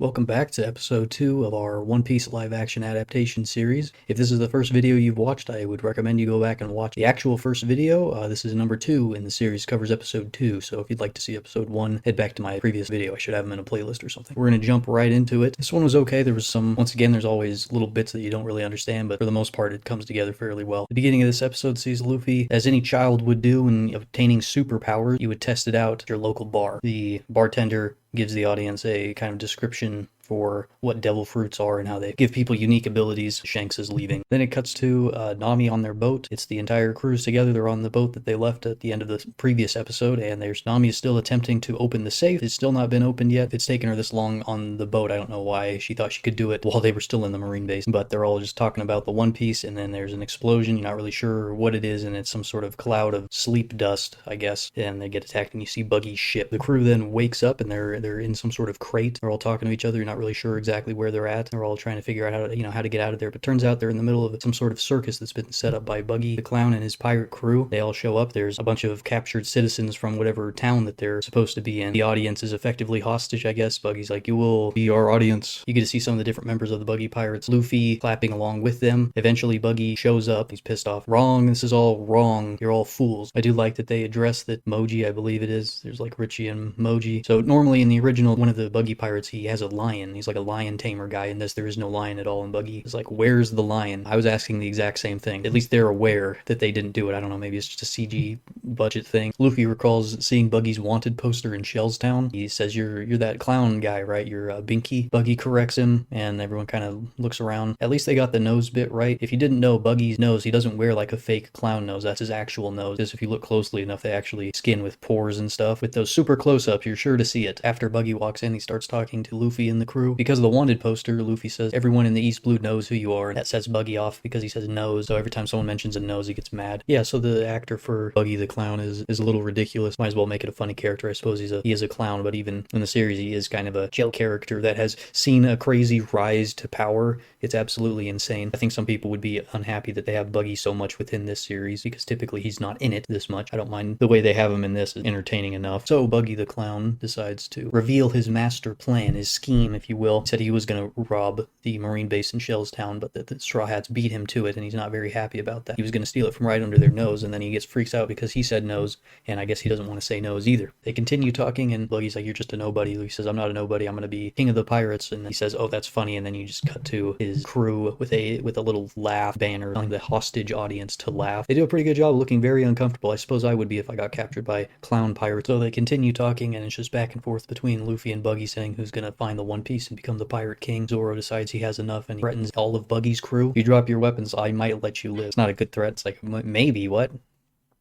Welcome back to episode 2 of our One Piece live action adaptation series. If this is the first video you've watched, I would recommend you go back and watch the actual first video. This is number 2 in the series, covers episode 2, so if you'd like to see episode 1, head back to my previous video. I should have them in a playlist or something. We're going to jump right into it. This one was okay. There was once again, there's always little bits that you don't really understand, but for the most part, it comes together fairly well. The beginning of this episode sees Luffy, as any child would do in obtaining superpowers, you would test it out at your local bar. The bartender gives the audience a kind of description for what devil fruits are and how they give people unique abilities. Shanks is leaving. Then it cuts to Nami on their boat. It's the entire cruise together. They're on the boat that they left at the end of the previous episode, and there's Nami is still attempting to open the safe. It's still not been opened yet. It's taken her this long on the boat. I don't know why she thought she could do it while they were still in the Marine base, but they're all just talking about the One Piece, and then there's an explosion. You're not really sure what it is, and it's some sort of cloud of sleep dust, I guess, and they get attacked, and you see Buggy's ship. The crew then wakes up, and they're in some sort of crate. They're all talking to each other. You're not really sure exactly where they're at. They're all trying to figure out how to get out of there. But turns out they're in the middle of some sort of circus that's been set up by Buggy the Clown and his pirate crew. They all show up. There's a bunch of captured citizens from whatever town that they're supposed to be in. The audience is effectively hostage, I guess. Buggy's like, "You will be our audience." You get to see some of the different members of the Buggy Pirates. Luffy clapping along with them. Eventually Buggy shows up. He's pissed off. "Wrong. This is all wrong. You're all fools." I do like that they address that Moji, I believe it is. There's like Richie and Moji. So normally in the original, one of the Buggy Pirates, he has a lion. He's like a lion tamer guy. In this, there is no lion at all, and Buggy is like, "Where's the lion?" I was asking the exact same thing. At least they're aware that they didn't do it. I don't know, maybe it's just a CG budget thing. Luffy recalls seeing Buggy's wanted poster in Shellstown. He says, you're that clown guy, right? You're Binky." Buggy corrects him, and everyone kind of looks around. At least they got the nose bit right. If you didn't know Buggy's nose, he doesn't wear like a fake clown nose. That's his actual nose. Because if you look closely enough, they actually skin with pores and stuff. With those super close-ups, you're sure to see it. After Buggy walks in, he starts talking to Luffy and the crew. Because of the wanted poster, Luffy says, "Everyone in the East Blue knows who you are." And that sets Buggy off because he says nose. So every time someone mentions a nose, he gets mad. Yeah, so the actor for Buggy the Clown is a little ridiculous. Might as well make it a funny character. I suppose he is a clown, but even in the series, he is kind of a chill character that has seen a crazy rise to power. It's absolutely insane. I think some people would be unhappy that they have Buggy so much within this series because typically he's not in it this much. I don't mind the way they have him in this. Is entertaining enough. So Buggy the Clown decides to reveal his master plan, his scheme, if you will. He said he was going to rob the Marine base in Shellstown, but that the Straw Hats beat him to it, and he's not very happy about that. He was going to steal it from right under their nose, and then he freaks out because he said nose, and I guess he doesn't want to say nose either. They continue talking, and Buggy's like, "You're just a nobody." He says, "I'm not a nobody. I'm going to be king of the pirates." And he says, "Oh, that's funny." And then you just cut to his crew with a little laugh banner telling the hostage audience to laugh. They do a pretty good job looking very uncomfortable. I suppose I would be if I got captured by clown pirates. So they continue talking, and it's just back and forth between Luffy and Buggy saying who's going to find the One Piece and become the pirate king. Zoro decides he has enough, and he threatens all of Buggy's crew. "You drop your weapons, I might let you live." It's not a good threat. It's like, maybe, what?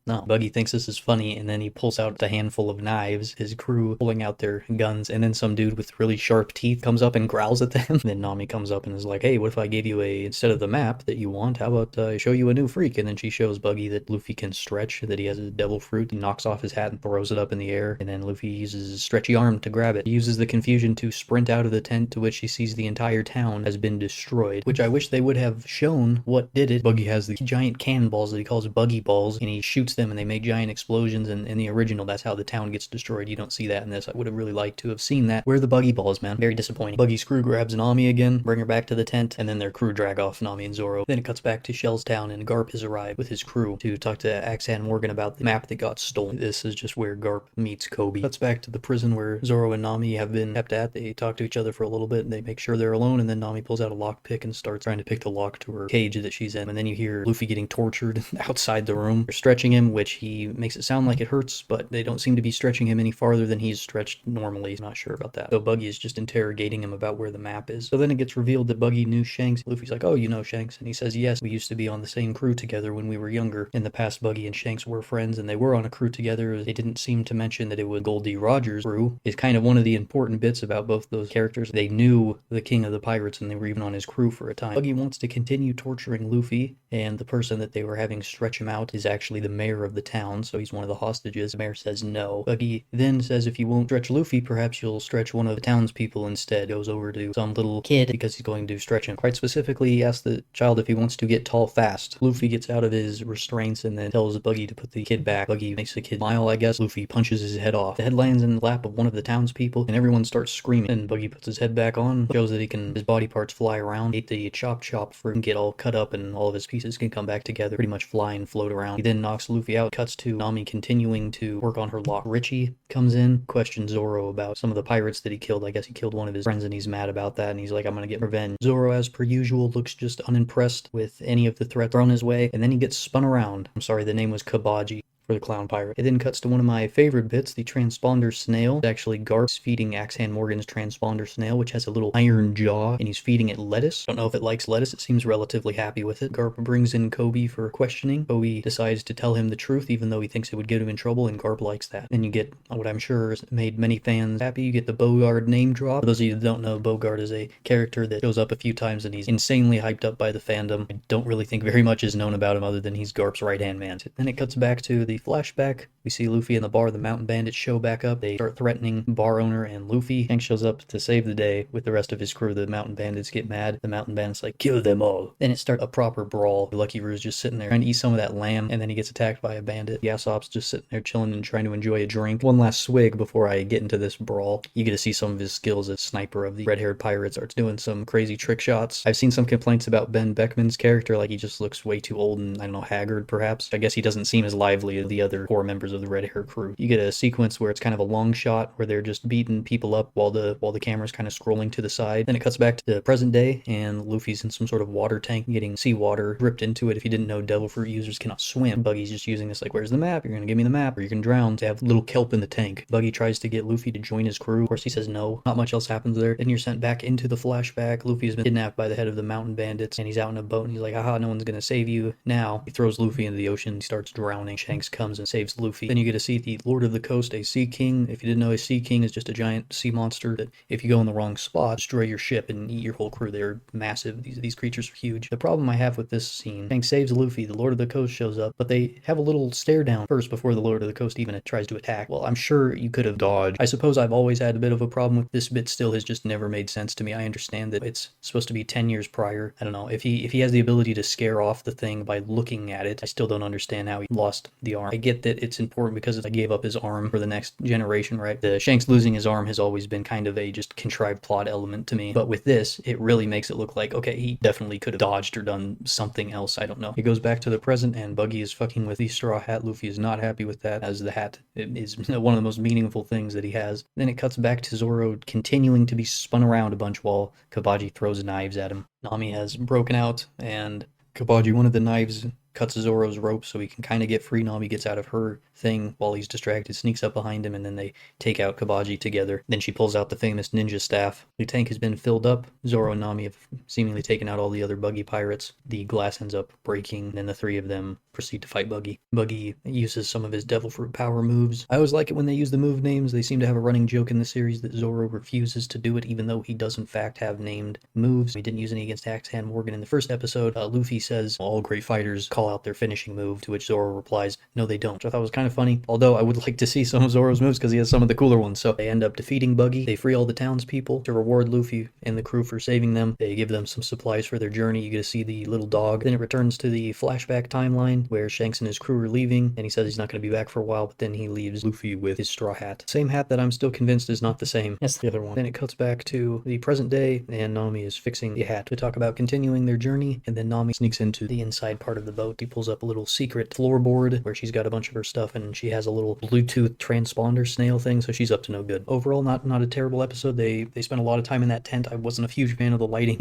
No. Buggy thinks this is funny, and then he pulls out a handful of knives, his crew pulling out their guns, and then some dude with really sharp teeth comes up and growls at them. Then Nami comes up and is like, "Hey, what if I gave you instead of the map that you want, how about I show you a new freak?" And then she shows Buggy that Luffy can stretch, that he has a devil fruit. He knocks off his hat and throws it up in the air, and then Luffy uses his stretchy arm to grab it. He uses the confusion to sprint out of the tent, to which he sees the entire town has been destroyed, which I wish they would have shown what did it. Buggy has these giant cannonballs that he calls Buggy Balls, and he shoots them, and they make giant explosions, and in the original, that's how the town gets destroyed. You don't see that in this. I would have really liked to have seen that. Where are the Buggy Balls, man? Very disappointing. Buggy's crew grabs Nami again, bring her back to the tent, and then their crew drag off Nami and Zoro. Then it cuts back to Shellstown, and Garp has arrived with his crew to talk to Axan Morgan about the map that got stolen. This is just where Garp meets Kobe. Cuts back to the prison where Zoro and Nami have been kept at. They talk to each other for a little bit, and they make sure they're alone, and then Nami pulls out a lockpick and starts trying to pick the lock to her cage that she's in. And then you hear Luffy getting tortured outside the room. They're stretching him, which he makes it sound like it hurts, but they don't seem to be stretching him any farther than he's stretched normally. He's not sure about that. So Buggy is just interrogating him about where the map is. So then it gets revealed that Buggy knew Shanks. Luffy's like, "Oh, you know Shanks?" And he says, "Yes, we used to be on the same crew together when we were younger. In the past, Buggy and Shanks were friends, and they were on a crew together. They didn't seem to mention that it was Goldie Roger's crew." Is kind of one of the important bits about both those characters. They knew the king of the pirates, and they were even on his crew for a time. Buggy wants to continue torturing Luffy, and the person that they were having stretch him out is actually the mayor mayor of the town, so he's one of the hostages. The mayor says no. Buggy then says if you won't stretch Luffy, perhaps you'll stretch one of the townspeople instead. Goes over to some little kid because he's going to stretch him. Quite specifically, he asks the child if he wants to get tall fast. Luffy gets out of his restraints and then tells Buggy to put the kid back. Buggy makes the kid smile, I guess. Luffy punches his head off. The head lands in the lap of one of the townspeople, and everyone starts screaming. And Buggy puts his head back on, shows that his body parts fly around. Ate the chop fruit and get all cut up, and all of his pieces can come back together, pretty much fly and float around. He then knocks Luffy out. Cuts to Nami continuing to work on her lock. Richie comes in, questions Zoro about some of the pirates that he killed. I guess he killed one of his friends and he's mad about that, and he's like, I'm gonna get revenge. Zoro, as per usual, looks just unimpressed with any of the threats thrown his way, and then he gets spun around. I'm sorry, the name was Kabaji for the clown pirate. It then cuts to one of my favorite bits, the transponder snail. It's actually Garp's feeding Axehand Morgan's transponder snail, which has a little iron jaw, and he's feeding it lettuce. Don't know if it likes lettuce. It seems relatively happy with it. Garp brings in Kobe for questioning. Kobe decides to tell him the truth, even though he thinks it would get him in trouble, and Garp likes that. And you get what I'm sure has made many fans happy. You get the Bogard name drop. For those of you that don't know, Bogard is a character that shows up a few times, and he's insanely hyped up by the fandom. I don't really think very much is known about him other than he's Garp's right-hand man. Then it cuts back to the flashback. We see Luffy in the bar. The mountain bandits show back up. They start threatening bar owner and Luffy. Hank shows up to save the day with the rest of his crew. The mountain bandits get mad. The mountain bandits like, kill them all. Then it starts a proper brawl. Lucky Roo's just sitting there trying to eat some of that lamb, and then he gets attacked by a bandit. Yasop's just sitting there chilling and trying to enjoy a drink. One last swig before I get into this brawl. You get to see some of his skills as sniper of the red-haired pirate. Starts doing some crazy trick shots. I've seen some complaints about Ben Beckman's character, like he just looks way too old and, I don't know, haggard perhaps. I guess he doesn't seem as lively as the other core members of the red hair crew. You get a sequence where it's kind of a long shot where they're just beating people up while the camera's kind of scrolling to the side. Then it cuts back to the present day, and Luffy's in some sort of water tank getting seawater dripped into it. If you didn't know, devil fruit users cannot swim. Buggy's just using this like, where's the map? You're gonna give me the map or you can drown. They have little kelp in the tank. Buggy tries to get Luffy to join his crew. Of course he says no. Not much else happens there. Then you're sent back into the flashback. Luffy has been kidnapped by the head of the mountain bandits, and he's out in a boat, and he's like, haha, no one's gonna save you now. He throws Luffy into the ocean. He starts drowning. Shanks comes and saves Luffy. Then you get to see the Lord of the Coast, a sea king. If you didn't know, a sea king is just a giant sea monster that if you go in the wrong spot, destroy your ship and eat your whole crew. They're massive. These creatures are huge. The problem I have with this scene, Shanks saves Luffy, the Lord of the Coast shows up, but they have a little stare down first before the Lord of the Coast even tries to attack. Well, I'm sure you could have dodged. I suppose I've always had a bit of a problem with this bit still has just never made sense to me. I understand that it's supposed to be 10 years prior. I don't know. If he has the ability to scare off the thing by looking at it, I still don't understand how he lost the arm. I get that it's important because I gave up his arm for the next generation, right? The Shanks losing his arm has always been kind of a just contrived plot element to me. But with this, it really makes it look like, okay, he definitely could have dodged or done something else. I don't know. It goes back to the present, and Buggy is fucking with the straw hat. Luffy is not happy with that, as the hat is one of the most meaningful things that he has. Then it cuts back to Zoro continuing to be spun around a bunch while Kabaji throws knives at him. Nami has broken out, and Kabaji, one of the knives, cuts Zoro's rope so he can kind of get free. Nami gets out of her thing while he's distracted, sneaks up behind him, and then they take out Kabaji together. Then she pulls out the famous ninja staff. The tank has been filled up. Zoro and Nami have seemingly taken out all the other Buggy pirates. The glass ends up breaking, and the three of them proceed to fight Buggy. Buggy uses some of his devil fruit power moves. I always like it when they use the move names. They seem to have a running joke in the series that Zoro refuses to do it, even though he does in fact have named moves. He didn't use any against Axehand Morgan in the first episode. Luffy says all great fighters call out their finishing move, to which Zoro replies, no they don't, which I thought was kind of funny, although I would like to see some of Zoro's moves because he has some of the cooler ones. So they end up defeating Buggy. They free all the townspeople to reward Luffy and the crew for saving them. They give them some supplies for their journey. You get to see the little dog. Then it returns to the flashback timeline where Shanks and his crew are leaving, and he says he's not going to be back for a while, but then he leaves Luffy with his straw hat. Same hat that I'm still convinced is not the same as the other one. Then it cuts back to the present day, and Nami is fixing the hat. We talk about continuing their journey, and then Nami sneaks into the inside part of the boat. He pulls up a little secret floorboard where she's got a bunch of her stuff, and she has a little Bluetooth transponder snail thing, so she's up to no good. Overall, not a terrible episode. They spent a lot of time in that tent. I wasn't a huge fan of the lighting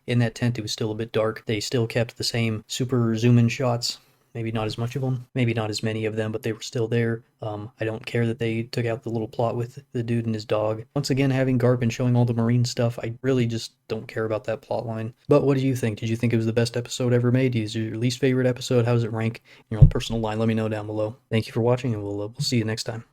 in that tent. It was still a bit dark. They still kept the same super zoom-in shots. Maybe not as much of them, maybe not as many of them, but they were still there. I don't care that they took out the little plot with the dude and his dog. Once again, having Garp and showing all the marine stuff, I really just don't care about that plot line. But what do you think? Did you think it was the best episode ever made? Is it your least favorite episode? How does it rank in your own personal line? Let me know down below. Thank you for watching, and we'll see you next time.